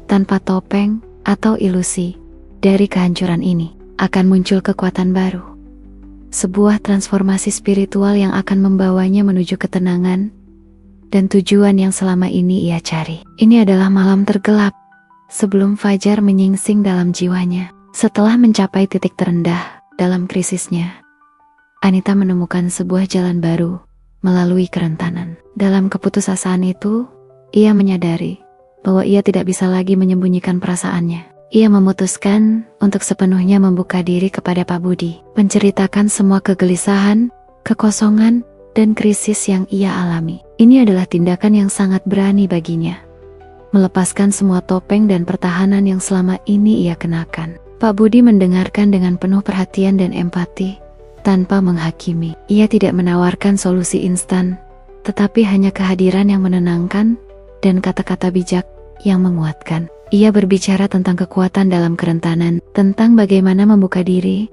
[SPEAKER 1] Tanpa topeng atau ilusi, dari kehancuran ini akan muncul kekuatan baru. Sebuah transformasi spiritual yang akan membawanya menuju ketenangan dan tujuan yang selama ini ia cari. Ini adalah malam tergelap sebelum fajar menyingsing dalam jiwanya. Setelah mencapai titik terendah dalam krisisnya, Anita menemukan sebuah jalan baru melalui kerentanan. Dalam keputusasaan itu, ia menyadari bahwa ia tidak bisa lagi menyembunyikan perasaannya. Ia memutuskan untuk sepenuhnya membuka diri kepada Pak Budi, menceritakan semua kegelisahan, kekosongan, dan krisis yang ia alami. Ini adalah tindakan yang sangat berani baginya, melepaskan semua topeng dan pertahanan yang selama ini ia kenakan. Pak Budi mendengarkan dengan penuh perhatian dan empati, tanpa menghakimi. Ia tidak menawarkan solusi instan, tetapi hanya kehadiran yang menenangkan dan kata-kata bijak yang menguatkan. Ia berbicara tentang kekuatan dalam kerentanan, tentang bagaimana membuka diri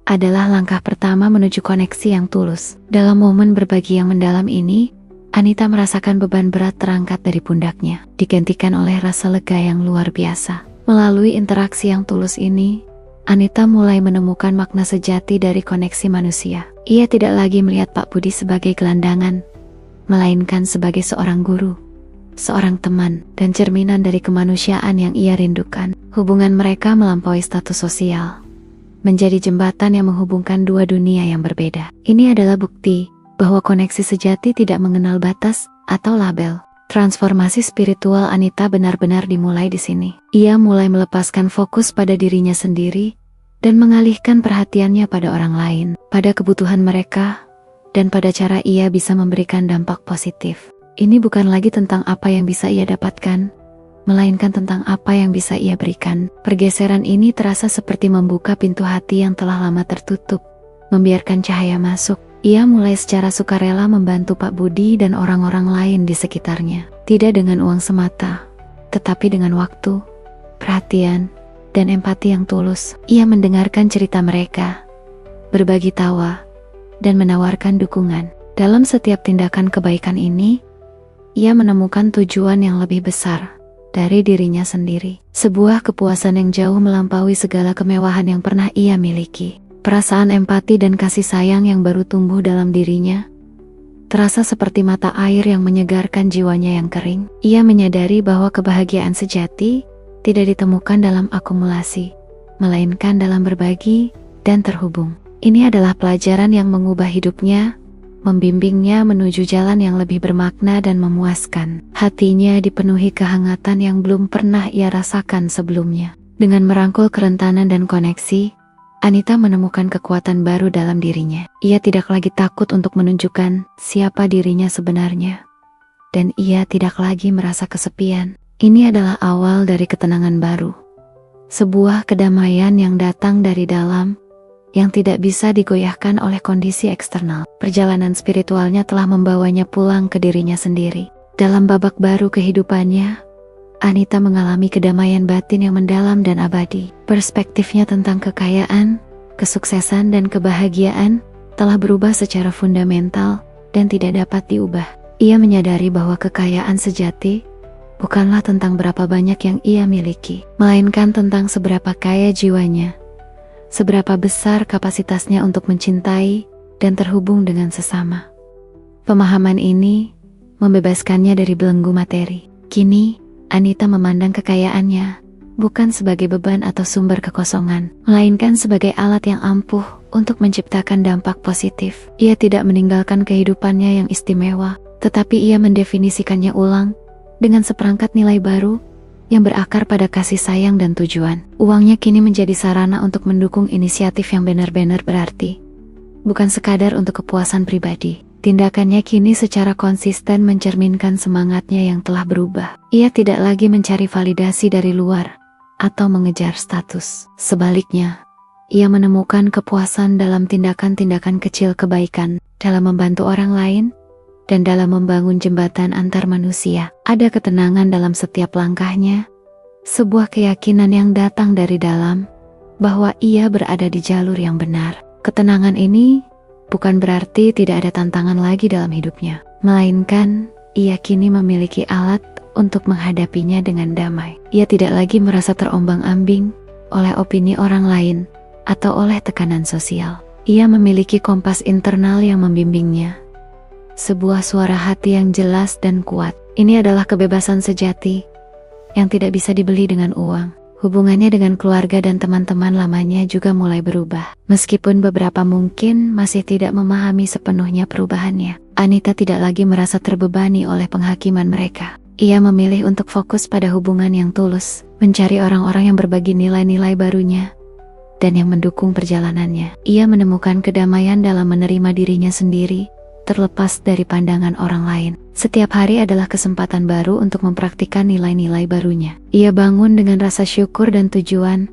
[SPEAKER 1] adalah langkah pertama menuju koneksi yang tulus. Dalam momen berbagi yang mendalam ini, Anita merasakan beban berat terangkat dari pundaknya, digantikan oleh rasa lega yang luar biasa. Melalui interaksi yang tulus ini, Anita mulai menemukan makna sejati dari koneksi manusia. Ia tidak lagi melihat Pak Budi sebagai gelandangan, melainkan sebagai seorang guru, seorang teman, dan cerminan dari kemanusiaan yang ia rindukan. Hubungan mereka melampaui status sosial, menjadi jembatan yang menghubungkan dua dunia yang berbeda. Ini adalah bukti bahwa koneksi sejati tidak mengenal batas atau label. Transformasi spiritual Anita benar-benar dimulai di sini. Ia mulai melepaskan fokus pada dirinya sendiri dan mengalihkan perhatiannya pada orang lain, pada kebutuhan mereka, dan pada cara ia bisa memberikan dampak positif. Ini bukan lagi tentang apa yang bisa ia dapatkan, melainkan tentang apa yang bisa ia berikan. Pergeseran ini terasa seperti membuka pintu hati yang telah lama tertutup, membiarkan cahaya masuk. Ia mulai secara sukarela membantu Pak Budi dan orang-orang lain di sekitarnya. Tidak dengan uang semata, tetapi dengan waktu, perhatian, dan empati yang tulus. Ia mendengarkan cerita mereka, berbagi tawa, dan menawarkan dukungan. Dalam setiap tindakan kebaikan ini, ia menemukan tujuan yang lebih besar dari dirinya sendiri. Sebuah kepuasan yang jauh melampaui segala kemewahan yang pernah ia miliki. Perasaan empati dan kasih sayang yang baru tumbuh dalam dirinya terasa seperti mata air yang menyegarkan jiwanya yang kering. Ia menyadari bahwa kebahagiaan sejati tidak ditemukan dalam akumulasi, melainkan dalam berbagi dan terhubung. Ini adalah pelajaran yang mengubah hidupnya membimbingnya menuju jalan yang lebih bermakna dan memuaskan. Hatinya dipenuhi kehangatan yang belum pernah ia rasakan sebelumnya. Dengan merangkul kerentanan dan koneksi, Anita menemukan kekuatan baru dalam dirinya. Ia tidak lagi takut untuk menunjukkan siapa dirinya sebenarnya. Dan ia tidak lagi merasa kesepian. Ini adalah awal dari ketenangan baru. Sebuah kedamaian yang datang dari dalam, yang tidak bisa digoyahkan oleh kondisi eksternal. Perjalanan spiritualnya telah membawanya pulang ke dirinya sendiri. Dalam babak baru kehidupannya, Anita mengalami kedamaian batin yang mendalam dan abadi. Perspektifnya tentang kekayaan, kesuksesan dan kebahagiaan telah berubah secara fundamental dan tidak dapat diubah. Ia menyadari bahwa kekayaan sejati bukanlah tentang berapa banyak yang ia miliki, melainkan tentang seberapa kaya jiwanya, seberapa besar kapasitasnya untuk mencintai dan terhubung dengan sesama. Pemahaman ini membebaskannya dari belenggu materi. Kini, Anita memandang kekayaannya bukan sebagai beban atau sumber kekosongan, melainkan sebagai alat yang ampuh untuk menciptakan dampak positif. Ia tidak meninggalkan kehidupannya yang istimewa, tetapi ia mendefinisikannya ulang dengan seperangkat nilai baru yang berakar pada kasih sayang dan tujuan. Uangnya kini menjadi sarana untuk mendukung inisiatif yang benar-benar berarti, bukan sekadar untuk kepuasan pribadi. Tindakannya kini secara konsisten mencerminkan semangatnya yang telah berubah. Ia tidak lagi mencari validasi dari luar atau mengejar status. Sebaliknya, ia menemukan kepuasan dalam tindakan-tindakan kecil kebaikan, dalam membantu orang lain, dan dalam membangun jembatan antar manusia. Ada ketenangan dalam setiap langkahnya, sebuah keyakinan yang datang dari dalam, bahwa ia berada di jalur yang benar. Ketenangan ini bukan berarti tidak ada tantangan lagi dalam hidupnya, melainkan ia kini memiliki alat untuk menghadapinya dengan damai. Ia tidak lagi merasa terombang-ambing oleh opini orang lain atau oleh tekanan sosial. Ia memiliki kompas internal yang membimbingnya, sebuah suara hati yang jelas dan kuat. Ini adalah kebebasan sejati yang tidak bisa dibeli dengan uang. Hubungannya dengan keluarga dan teman-teman lamanya juga mulai berubah. Meskipun beberapa mungkin masih tidak memahami sepenuhnya perubahannya, Anita tidak lagi merasa terbebani oleh penghakiman mereka. Ia memilih untuk fokus pada hubungan yang tulus, mencari orang-orang yang berbagi nilai-nilai barunya, dan yang mendukung perjalanannya. Ia menemukan kedamaian dalam menerima dirinya sendiri, terlepas dari pandangan orang lain. Setiap hari adalah kesempatan baru untuk mempraktikkan nilai-nilai barunya. Ia bangun dengan rasa syukur dan tujuan,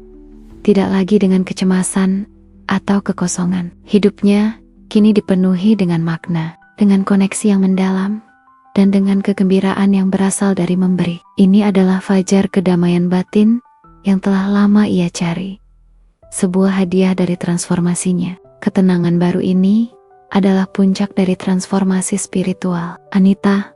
[SPEAKER 1] tidak lagi dengan kecemasan atau kekosongan. Hidupnya kini dipenuhi dengan makna, dengan koneksi yang mendalam, dan dengan kegembiraan yang berasal dari memberi. Ini adalah fajar kedamaian batin yang telah lama ia cari. Sebuah hadiah dari transformasinya. Ketenangan baru ini adalah puncak dari transformasi spiritual. Anita,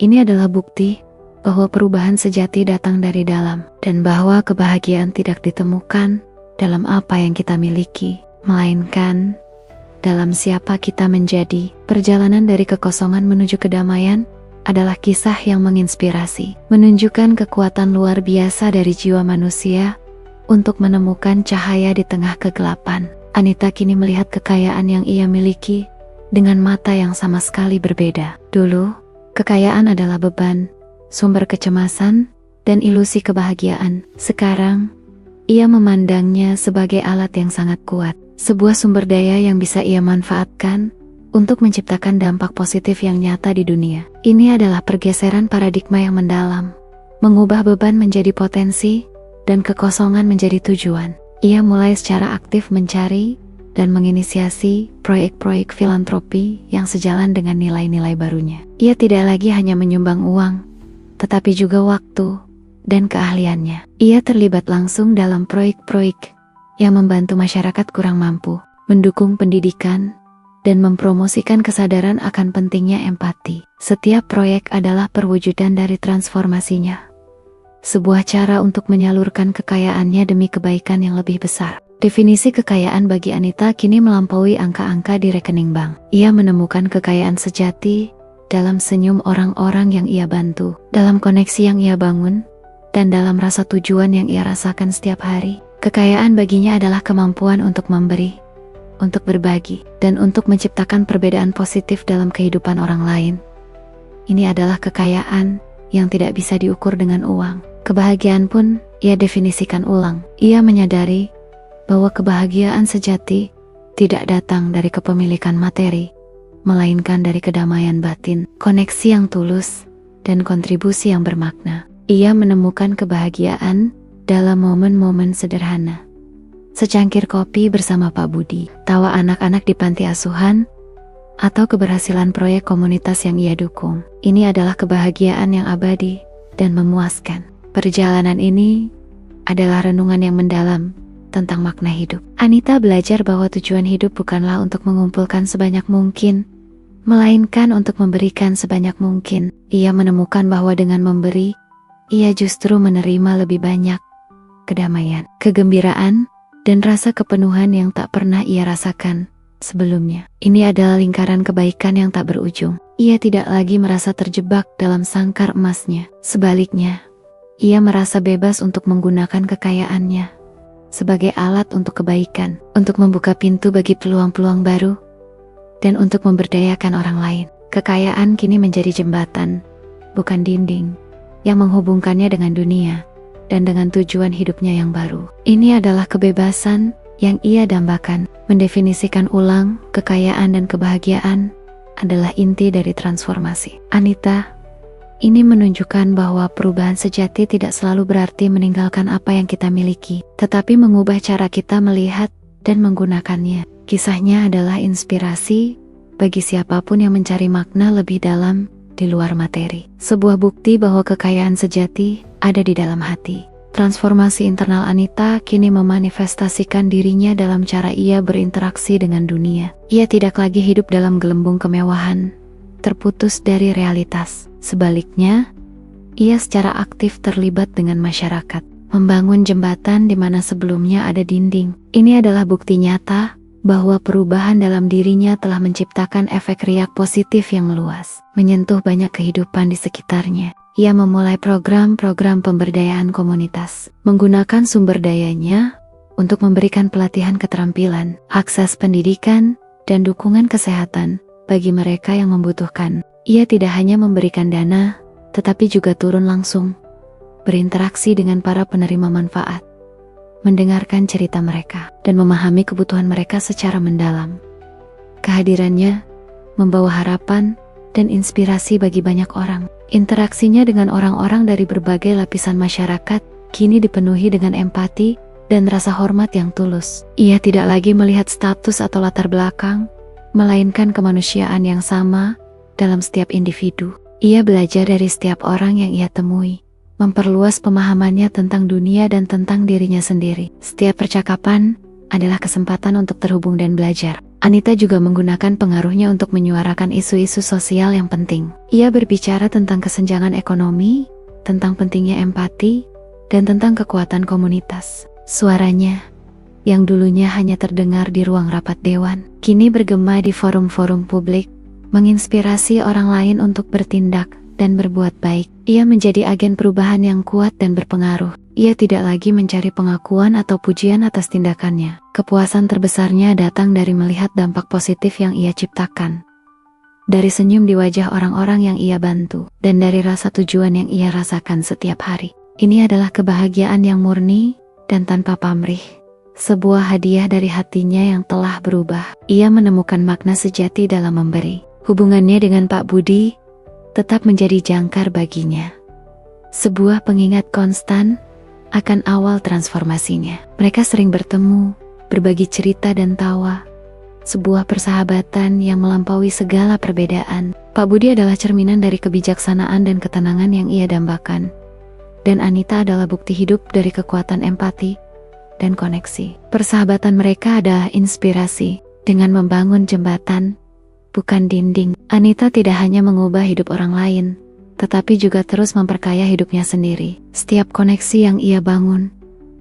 [SPEAKER 1] ini adalah bukti bahwa perubahan sejati datang dari dalam, dan bahwa kebahagiaan tidak ditemukan dalam apa yang kita miliki, melainkan dalam siapa kita menjadi. Perjalanan dari kekosongan menuju kedamaian adalah kisah yang menginspirasi, menunjukkan kekuatan luar biasa dari jiwa manusia untuk menemukan cahaya di tengah kegelapan. Anita kini melihat kekayaan yang ia miliki dengan mata yang sama sekali berbeda. Dulu, kekayaan adalah beban, sumber kecemasan, dan ilusi kebahagiaan. Sekarang, ia memandangnya sebagai alat yang sangat kuat, sebuah sumber daya yang bisa ia manfaatkan untuk menciptakan dampak positif yang nyata di dunia. Ini adalah pergeseran paradigma yang mendalam, mengubah beban menjadi potensi, dan kekosongan menjadi tujuan. Ia mulai secara aktif mencari dan menginisiasi proyek-proyek filantropi yang sejalan dengan nilai-nilai barunya. Ia tidak lagi hanya menyumbang uang, tetapi juga waktu dan keahliannya. Ia terlibat langsung dalam proyek-proyek yang membantu masyarakat kurang mampu, mendukung pendidikan, dan mempromosikan kesadaran akan pentingnya empati. Setiap proyek adalah perwujudan dari transformasinya, sebuah cara untuk menyalurkan kekayaannya demi kebaikan yang lebih besar. Definisi kekayaan bagi Anita kini melampaui angka-angka di rekening bank. Ia menemukan kekayaan sejati dalam senyum orang-orang yang ia bantu, dalam koneksi yang ia bangun, dan dalam rasa tujuan yang ia rasakan setiap hari. Kekayaan baginya adalah kemampuan untuk memberi, untuk berbagi, dan untuk menciptakan perbedaan positif dalam kehidupan orang lain. Ini adalah kekayaan yang tidak bisa diukur dengan uang. Kebahagiaan pun ia definisikan ulang. Ia menyadari bahwa kebahagiaan sejati tidak datang dari kepemilikan materi, melainkan dari kedamaian batin, koneksi yang tulus, dan kontribusi yang bermakna. Ia menemukan kebahagiaan dalam momen-momen sederhana. Secangkir kopi bersama Pak Budi, tawa anak-anak di panti asuhan, atau keberhasilan proyek komunitas yang ia dukung. Ini adalah kebahagiaan yang abadi dan memuaskan. Perjalanan ini adalah renungan yang mendalam tentang makna hidup. Anita belajar bahwa tujuan hidup bukanlah untuk mengumpulkan sebanyak mungkin, melainkan untuk memberikan sebanyak mungkin. Ia menemukan bahwa dengan memberi, ia justru menerima lebih banyak kedamaian, kegembiraan, dan rasa kepenuhan yang tak pernah ia rasakan sebelumnya. Ini adalah lingkaran kebaikan yang tak berujung. Ia tidak lagi merasa terjebak dalam sangkar emasnya. Sebaliknya, ia merasa bebas untuk menggunakan kekayaannya sebagai alat untuk kebaikan, untuk membuka pintu bagi peluang-peluang baru, dan untuk memberdayakan orang lain. Kekayaan kini menjadi jembatan, bukan dinding, yang menghubungkannya dengan dunia, dan dengan tujuan hidupnya yang baru. Ini adalah kebebasan yang ia dambakan. Mendefinisikan ulang kekayaan dan kebahagiaan adalah inti dari transformasi. Anita ini menunjukkan bahwa perubahan sejati tidak selalu berarti meninggalkan apa yang kita miliki, tetapi mengubah cara kita melihat dan menggunakannya. Kisahnya adalah inspirasi bagi siapapun yang mencari makna lebih dalam di luar materi. Sebuah bukti bahwa kekayaan sejati ada di dalam hati. Transformasi internal Anita kini memanifestasikan dirinya dalam cara ia berinteraksi dengan dunia. Ia tidak lagi hidup dalam gelembung kemewahan, terputus dari realitas. Sebaliknya, ia secara aktif terlibat dengan masyarakat, membangun jembatan di mana sebelumnya ada dinding. Ini adalah bukti nyata bahwa perubahan dalam dirinya telah menciptakan efek riak positif yang meluas, menyentuh banyak kehidupan di sekitarnya. Ia memulai program-program pemberdayaan komunitas, menggunakan sumber dayanya untuk memberikan pelatihan keterampilan, akses pendidikan, dan dukungan kesehatan bagi mereka yang membutuhkan. Ia tidak hanya memberikan dana, tetapi juga turun langsung, berinteraksi dengan para penerima manfaat, mendengarkan cerita mereka, dan memahami kebutuhan mereka secara mendalam. Kehadirannya membawa harapan dan inspirasi bagi banyak orang. Interaksinya dengan orang-orang dari berbagai lapisan masyarakat kini dipenuhi dengan empati dan rasa hormat yang tulus. Ia tidak lagi melihat status atau latar belakang, melainkan kemanusiaan yang sama dalam setiap individu. Ia belajar dari setiap orang yang ia temui, memperluas pemahamannya tentang dunia dan tentang dirinya sendiri. Setiap percakapan adalah kesempatan untuk terhubung dan belajar. Anita juga menggunakan pengaruhnya untuk menyuarakan isu-isu sosial yang penting. Ia berbicara tentang kesenjangan ekonomi, tentang pentingnya empati, dan tentang kekuatan komunitas. Suaranya, yang dulunya hanya terdengar di ruang rapat dewan, kini bergema di forum-forum publik, menginspirasi orang lain untuk bertindak dan berbuat baik. Ia menjadi agen perubahan yang kuat dan berpengaruh. Ia tidak lagi mencari pengakuan atau pujian atas tindakannya. Kepuasan terbesarnya datang dari melihat dampak positif yang ia ciptakan, dari senyum di wajah orang-orang yang ia bantu, dan dari rasa tujuan yang ia rasakan setiap hari. Ini adalah kebahagiaan yang murni dan tanpa pamrih, sebuah hadiah dari hatinya yang telah berubah. Ia menemukan makna sejati dalam memberi. Hubungannya dengan Pak Budi tetap menjadi jangkar baginya, sebuah pengingat konstan akan awal transformasinya. Mereka sering bertemu, berbagi cerita dan tawa, sebuah persahabatan yang melampaui segala perbedaan. Pak Budi adalah cerminan dari kebijaksanaan dan ketenangan yang ia dambakan, dan Anita adalah bukti hidup dari kekuatan empati dan koneksi. Persahabatan mereka adalah inspirasi. Dengan membangun jembatan, bukan dinding, Anita tidak hanya mengubah hidup orang lain, tetapi juga terus memperkaya hidupnya sendiri. Setiap koneksi yang ia bangun,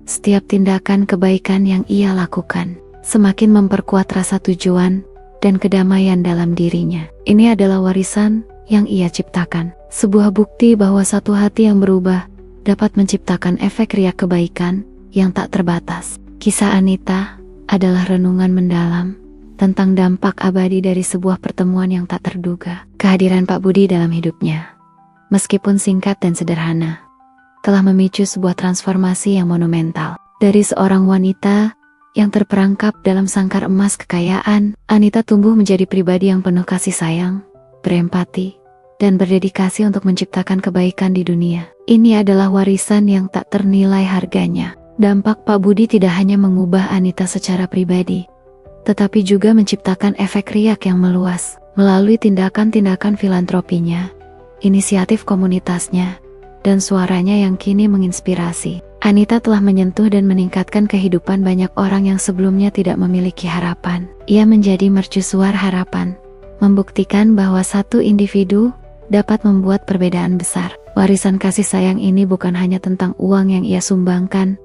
[SPEAKER 1] setiap tindakan kebaikan yang ia lakukan, semakin memperkuat rasa tujuan dan kedamaian dalam dirinya. Ini adalah warisan yang ia ciptakan, sebuah bukti bahwa satu hati yang berubah dapat menciptakan efek riak kebaikan yang tak terbatas. Kisah Anita adalah renungan mendalam tentang dampak abadi dari sebuah pertemuan yang tak terduga. Kehadiran Pak Budi dalam hidupnya, meskipun singkat dan sederhana, telah memicu sebuah transformasi yang monumental. Dari seorang wanita yang terperangkap dalam sangkar emas kekayaan, Anita tumbuh menjadi pribadi yang penuh kasih sayang, berempati, dan berdedikasi untuk menciptakan kebaikan di dunia. Ini adalah warisan yang tak ternilai harganya. Dampak Pak Budi tidak hanya mengubah Anita secara pribadi, tetapi juga menciptakan efek riak yang meluas melalui tindakan-tindakan filantropinya, inisiatif komunitasnya, dan suaranya yang kini menginspirasi. Anita telah menyentuh dan meningkatkan kehidupan banyak orang yang sebelumnya tidak memiliki harapan. Ia menjadi mercusuar harapan, membuktikan bahwa satu individu dapat membuat perbedaan besar. Warisan kasih sayang ini bukan hanya tentang uang yang ia sumbangkan,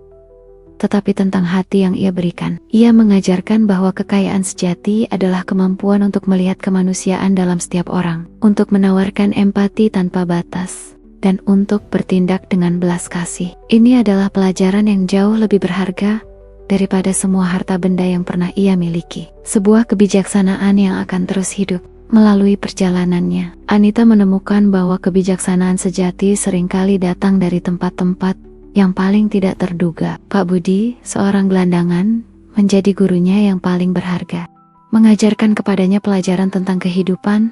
[SPEAKER 1] tetapi tentang hati yang ia berikan. Ia mengajarkan bahwa kekayaan sejati adalah kemampuan untuk melihat kemanusiaan dalam setiap orang, untuk menawarkan empati tanpa batas, dan untuk bertindak dengan belas kasih. Ini adalah pelajaran yang jauh lebih berharga daripada semua harta benda yang pernah ia miliki. Sebuah kebijaksanaan yang akan terus hidup. Melalui perjalanannya, Anita menemukan bahwa kebijaksanaan sejati seringkali datang dari tempat-tempat yang paling tidak terduga. Pak Budi, seorang gelandangan, menjadi gurunya yang paling berharga, mengajarkan kepadanya pelajaran tentang kehidupan,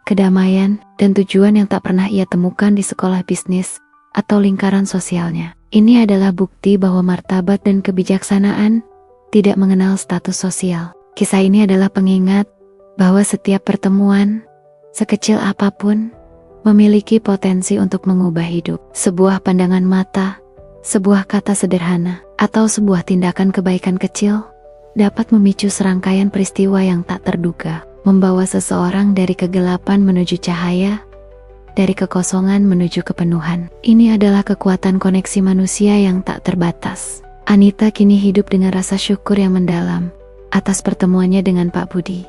[SPEAKER 1] kedamaian, dan tujuan yang tak pernah ia temukan di sekolah bisnis atau lingkaran sosialnya. Ini adalah bukti bahwa martabat dan kebijaksanaan tidak mengenal status sosial. Kisah ini adalah pengingat bahwa setiap pertemuan, sekecil apapun, memiliki potensi untuk mengubah hidup. Sebuah pandangan mata, sebuah kata sederhana, atau sebuah tindakan kebaikan kecil dapat memicu serangkaian peristiwa yang tak terduga, membawa seseorang dari kegelapan menuju cahaya, dari kekosongan menuju kepenuhan. Ini adalah kekuatan koneksi manusia yang tak terbatas. Anita kini hidup dengan rasa syukur yang mendalam atas pertemuannya dengan Pak Budi.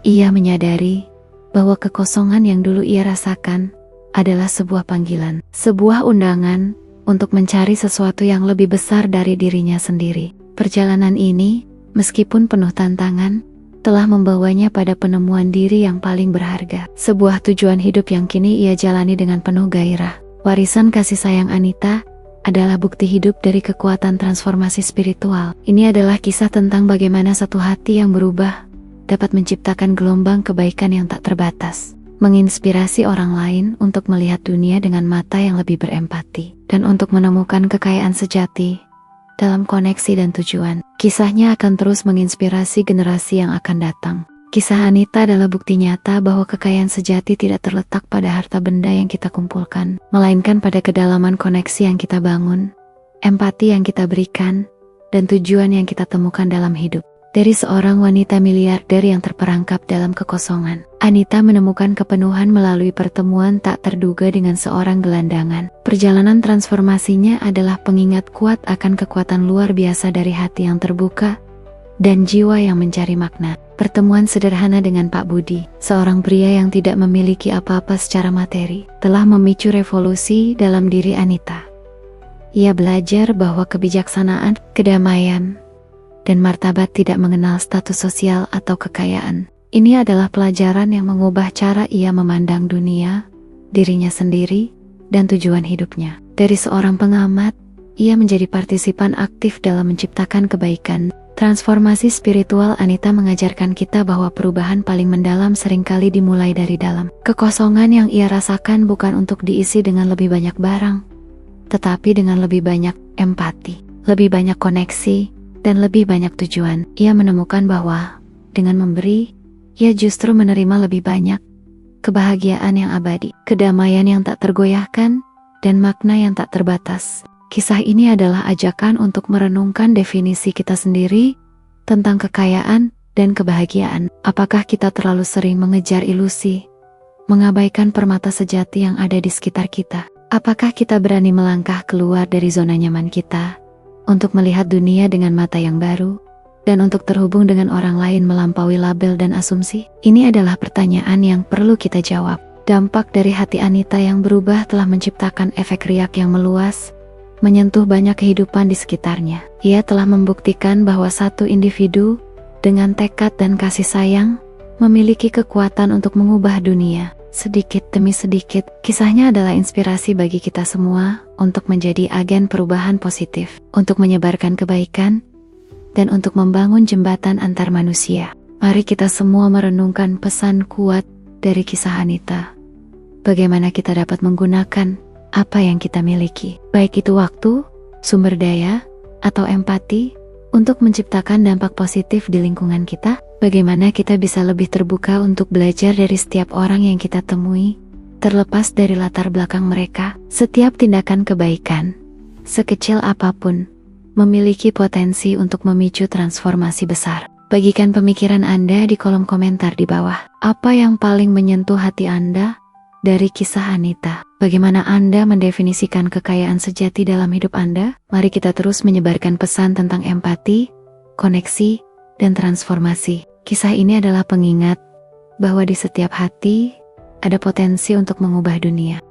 [SPEAKER 1] Ia menyadari bahwa kekosongan yang dulu ia rasakan adalah sebuah panggilan, sebuah undangan untuk mencari sesuatu yang lebih besar dari dirinya sendiri. Perjalanan ini, meskipun penuh tantangan, telah membawanya pada penemuan diri yang paling berharga. Sebuah tujuan hidup yang kini ia jalani dengan penuh gairah. Warisan kasih sayang Anita adalah bukti hidup dari kekuatan transformasi spiritual. Ini adalah kisah tentang bagaimana satu hati yang berubah dapat menciptakan gelombang kebaikan yang tak terbatas, menginspirasi orang lain untuk melihat dunia dengan mata yang lebih berempati, dan untuk menemukan kekayaan sejati dalam koneksi dan tujuan. Kisahnya akan terus menginspirasi generasi yang akan datang. Kisah Anita adalah bukti nyata bahwa kekayaan sejati tidak terletak pada harta benda yang kita kumpulkan, melainkan pada kedalaman koneksi yang kita bangun, empati yang kita berikan, dan tujuan yang kita temukan dalam hidup. Dari seorang wanita miliarder yang terperangkap dalam kekosongan, Anita menemukan kepenuhan melalui pertemuan tak terduga dengan seorang gelandangan. Perjalanan transformasinya adalah pengingat kuat akan kekuatan luar biasa dari hati yang terbuka dan jiwa yang mencari makna. Pertemuan sederhana dengan Pak Budi, seorang pria yang tidak memiliki apa-apa secara materi, telah memicu revolusi dalam diri Anita. Ia belajar bahwa kebijaksanaan, kedamaian, dan martabat tidak mengenal status sosial atau kekayaan. Ini adalah pelajaran yang mengubah cara ia memandang dunia, dirinya sendiri, dan tujuan hidupnya. Dari seorang pengamat, ia menjadi partisipan aktif dalam menciptakan kebaikan. Transformasi spiritual Anita mengajarkan kita bahwa perubahan paling mendalam seringkali dimulai dari dalam. Kekosongan yang ia rasakan bukan untuk diisi dengan lebih banyak barang, tetapi dengan lebih banyak empati, lebih banyak koneksi, dan lebih banyak tujuan. Ia menemukan bahwa dengan memberi, ia justru menerima lebih banyak kebahagiaan yang abadi, kedamaian yang tak tergoyahkan, dan makna yang tak terbatas. Kisah ini adalah ajakan untuk merenungkan definisi kita sendiri tentang kekayaan dan kebahagiaan. Apakah kita terlalu sering mengejar ilusi, mengabaikan permata sejati yang ada di sekitar kita? Apakah kita berani melangkah keluar dari zona nyaman kita untuk melihat dunia dengan mata yang baru, dan untuk terhubung dengan orang lain melampaui label dan asumsi? Ini adalah pertanyaan yang perlu kita jawab. Dampak dari hati Anita yang berubah telah menciptakan efek riak yang meluas, menyentuh banyak kehidupan di sekitarnya. Ia telah membuktikan bahwa satu individu dengan tekad dan kasih sayang, memiliki kekuatan untuk mengubah dunia. Sedikit demi sedikit, kisahnya adalah inspirasi bagi kita semua untuk menjadi agen perubahan positif, untuk menyebarkan kebaikan, dan untuk membangun jembatan antar manusia. Mari kita semua merenungkan pesan kuat dari kisah Anita. Bagaimana kita dapat menggunakan apa yang kita miliki, baik itu waktu, sumber daya, atau empati, untuk menciptakan dampak positif di lingkungan kita. Bagaimana kita bisa lebih terbuka untuk belajar dari setiap orang yang kita temui, terlepas dari latar belakang mereka. Setiap tindakan kebaikan, sekecil apapun, memiliki potensi untuk memicu transformasi besar. Bagikan pemikiran Anda di kolom komentar di bawah. Apa yang paling menyentuh hati Anda dari kisah Anita? Bagaimana Anda mendefinisikan kekayaan sejati dalam hidup Anda? Mari kita terus menyebarkan pesan tentang empati, koneksi, dan transformasi. Kisah ini adalah pengingat bahwa di setiap hati ada potensi untuk mengubah dunia.